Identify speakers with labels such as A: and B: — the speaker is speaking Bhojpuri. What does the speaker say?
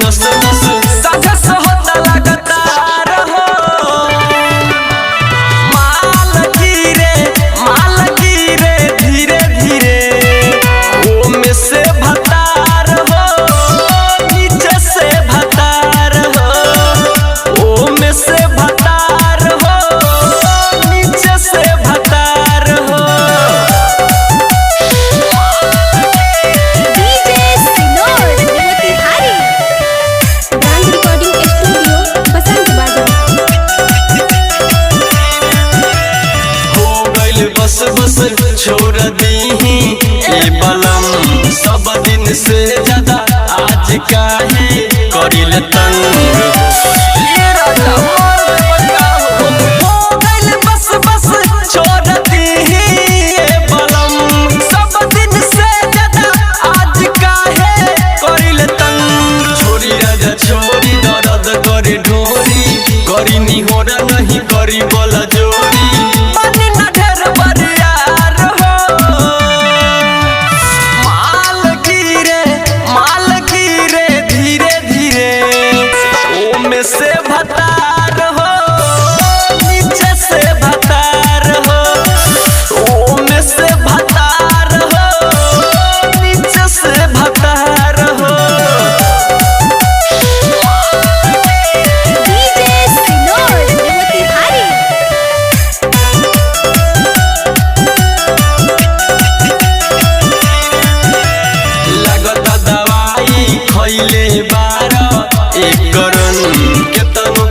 A: बस बस साझा होता लगातार हो। माल गिरे धीरे धीरे ओ में से भतार हो, नीचे से भतार हो, ओ में से भतार हो, नीचे से भतार हो। बस बस छोड़ दीही ए बलम, सब दिन से ज्यादा आज काहे करिल तंग। हो गइल बस बस छोड़ दीही ए बलम, सब दिन से ज्यादा आज काहे करिल तंग। छोरी राजा छोरी दर्द करे ढोरी, करी निहोरा नहीं करी बोला जोरी। से भतार हो, नीचे से भतार हो, ओ में से भतार हो, नीचे से भतार हो। लगता दवाई खइले बार एक करन केतनो